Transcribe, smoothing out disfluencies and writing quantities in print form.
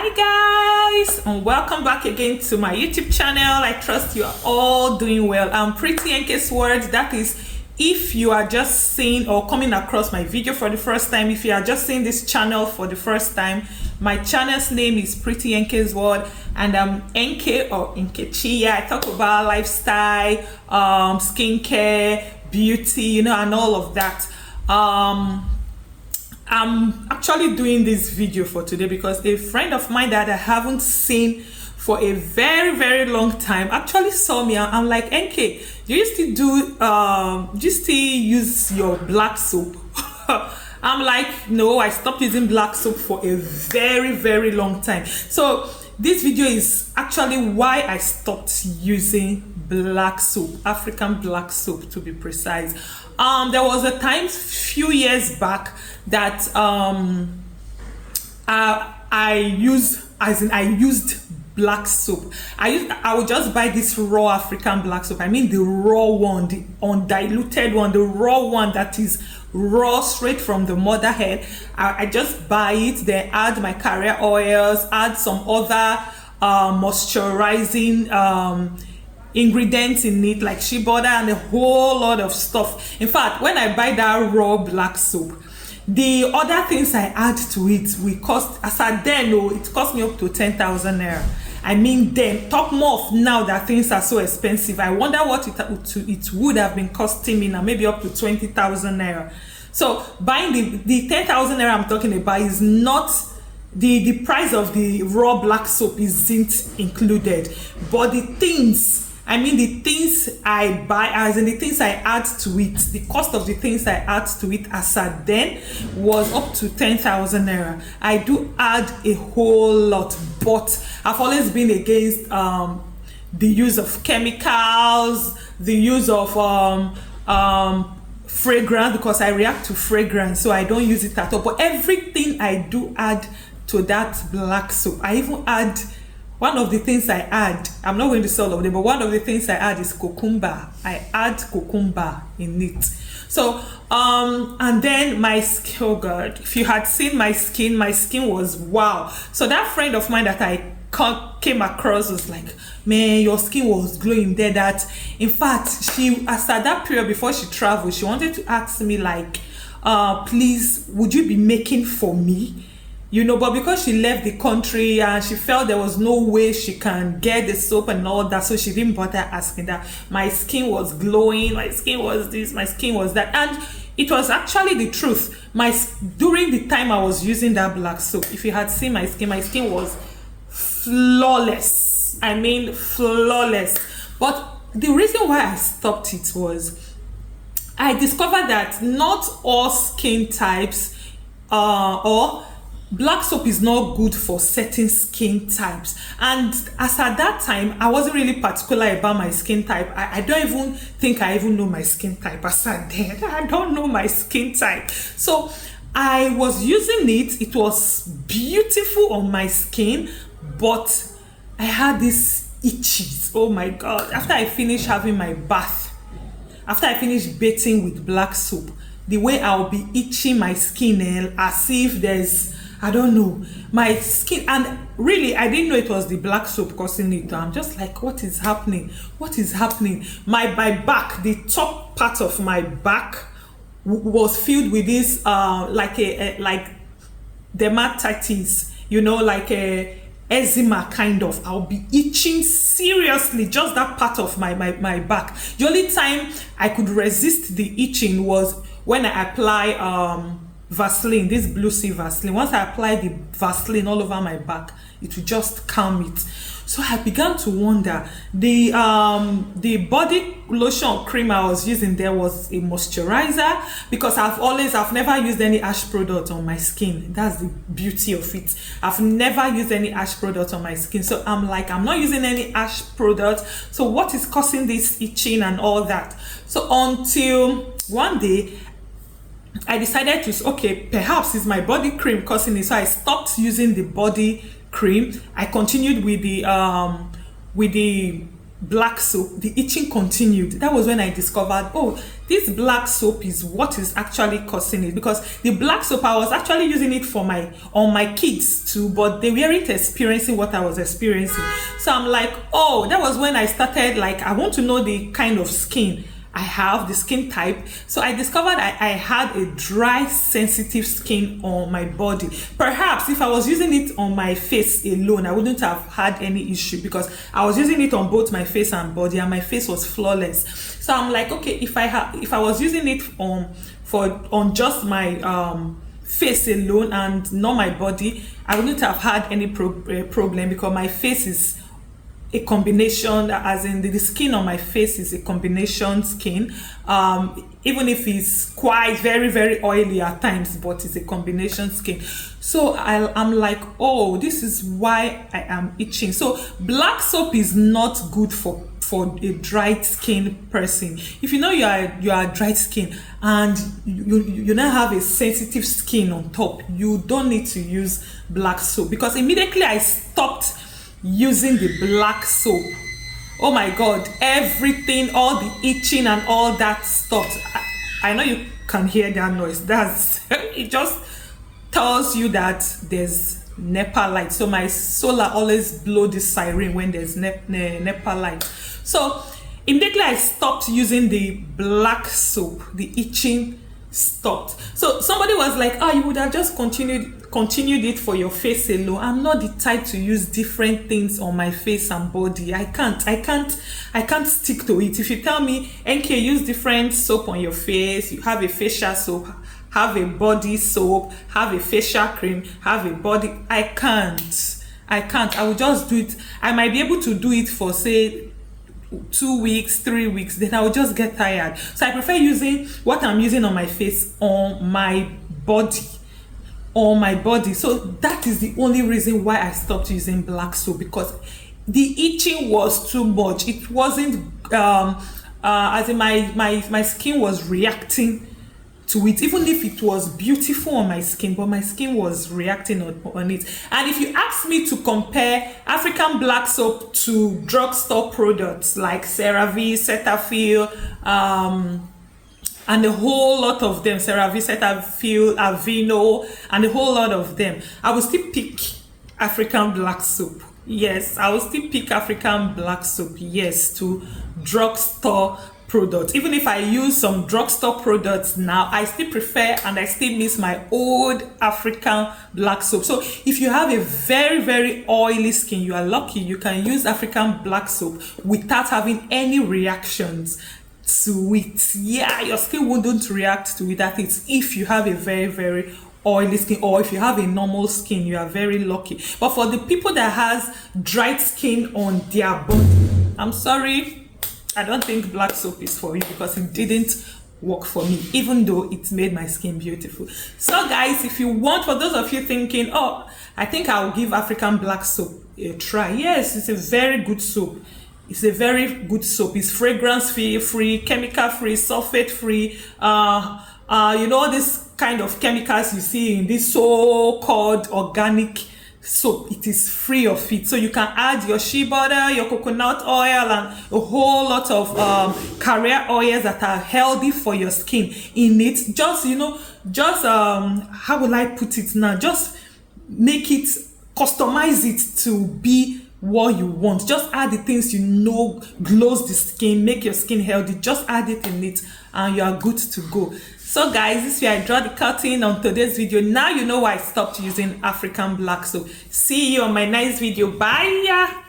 Hi guys, and welcome back again to my YouTube channel. I trust you are all doing well. I'm Pretty Nke's Words. That is, if you are just seeing or coming across my video for the first time, if you are just seeing this channel for the first time, my channel's name is Pretty Nke's World, and I'm Nke or Nkechi. I talk about lifestyle, skincare, beauty, and all of that. I'm actually doing this video for today because a friend of mine that I haven't seen for a very long time actually saw me. I'm like, Nke, you used to use your black soap? I'm like, no, I stopped using black soap for a very long time. So this video is actually why I stopped using black soap, African black soap to be precise. There was a time few years back that I used black soap. I would just buy this raw African black soap. I mean the raw one, the undiluted one, the raw one that is raw straight from the mother hen. I just buy it, then add my carrier oils, add some other moisturizing ingredients in it like shea butter and a whole lot of stuff. In fact, when I buy that raw black soap, the other things I add to it will cost, as at then, it cost me up to 10,000 naira. I mean, then talk more of now that things are so expensive. I wonder what it would have been costing me now, maybe up to 20,000 naira. So buying the 10,000 naira I'm talking about is not the price of the raw black soap isn't included, but the things I buy, as in the things I add to it, the cost of the things I add to it as at then was up to 10,000 naira. I do add a whole lot, but I've always been against the use of chemicals, the use of fragrance, because I react to fragrance, so I don't use it at all. But everything I do add to that black soap, I even add, one of the things I add, I'm not going to say all of them, but one of the things I add is cucumber. I add cucumber in it. So and then my skin, oh god, if you had seen my skin was wow. So that friend of mine that I came across was like, man, your skin was glowing there. That in fact, she, as at that period before she traveled, she wanted to ask me like, please, would you be making for me? But because she left the country and she felt there was no way she can get the soap and all that, so she didn't bother asking that. My skin was glowing, my skin was this, my skin was that, and it was actually the truth. During the time I was using that black soap, if you had seen my skin was flawless. I mean flawless. But the reason why I stopped it was I discovered that not all skin types or black soap is not good for certain skin types. And as at that time, I wasn't really particular about my skin type. I don't even think I even know my skin type. As at then, I don't know my skin type. So I was using it. It was beautiful on my skin, but I had this itches. Oh my God. After I finished having my bath, after I finished bathing with black soap, the way I'll be itching my skin as if there's, I don't know, my skin, and really I didn't know it was the black soap causing it. I'm just like, what is happening? What is happening? My back, the top part of my back was filled with this like dermatitis, like a ezcema kind of. I'll be itching seriously, just that part of my back. The only time I could resist the itching was when I apply Vaseline, this Blue Sea Vaseline. Once I apply the Vaseline all over my back, it will just calm it. So I began to wonder, the body lotion or cream I was using there was a moisturizer, because I've never used any ash product on my skin. That's the beauty of it. I've never used any ash product on my skin. So I'm like, I'm not using any ash product. So what is causing this itching and all that? So until one day, I decided to, okay, perhaps it's my body cream causing it. So I stopped using the body cream. I continued with the black soap, the itching continued. That was when I discovered, oh, this black soap is what is actually causing it, because the black soap, I was actually using it for on my kids too, but they weren't experiencing what I was experiencing. So I'm like, oh, that was when I started, like, I want to know the kind of skin I have, the skin type. So I discovered I had a dry, sensitive skin on my body. Perhaps if I was using it on my face alone, I wouldn't have had any issue, because I was using it on both my face and body, and my face was flawless. So I'm like, okay, if I was using it on just my face alone and not my body, I wouldn't have had any problem, because my face is a combination, as in the skin on my face is a combination skin, even if it's quite very, very oily at times, but it's a combination skin. So I'm like, oh, this is why I am itching. So black soap is not good for a dried skin person. If you know you are dried skin and you now have a sensitive skin on top, you don't need to use black soap, because immediately I stopped using the black soap, oh my god, everything, all the itching and all that stopped. I know you can hear that noise. That's it, just tells you that there's NEPA light. So my solar always blow this siren when there's NEPA light. So immediately I stopped using the black soap, the itching stopped. So somebody was like, oh, you would have just continued it for your face alone. I'm not the type to use different things on my face and body. I can't stick to it. If you tell me, NK, use different soap on your face, you have a facial soap, have a body soap, have a facial cream, have a body, I can't. I will just do it. I might be able to do it for, say, 2 weeks, 3 weeks, then I will just get tired. So I prefer using what I'm using on my face on my body. So that is the only reason why I stopped using black soap, because the itching was too much. It wasn't as in my skin was reacting to it, even if it was beautiful on my skin, but my skin was reacting on it. And if you ask me to compare African black soap to drugstore products like CeraVe, Cetaphil, and a whole lot of them, CeraVe, Cetaphil, Aveeno, and a whole lot of them, I will still pick African black soap. Yes, I will still pick African black soap, yes, to drugstore products. Even if I use some drugstore products now, I still prefer and I still miss my old African black soap. So if you have a very, very oily skin, you are lucky. You can use African black soap without having any reactions to it. Yeah, your skin wouldn't react to it. That is if you have a very, very oily skin, or if you have a normal skin, you are very lucky. But for the people that has dried skin on their body, I'm sorry, I don't think black soap is for you, because it didn't work for me, even though it made my skin beautiful. So guys, if you want, for those of you thinking, oh, I think I'll give African black soap a try, yes, it's a very good soap. It's a very good soap. It's fragrance free, chemical free, sulfate free. You know, this kind of chemicals you see in this so-called organic soap, it is free of it. So you can add your shea butter, your coconut oil, and a whole lot of carrier oils that are healthy for your skin in it. Just, you know, just how will I put it now? Just make it, customize it to be what you want. Just add the things you know glows the skin, make your skin healthy. Just add it in it and you are good to go. So guys, this is where I draw the curtain on today's video. Now you know why I stopped using African black soap. See you on my next video. Bye.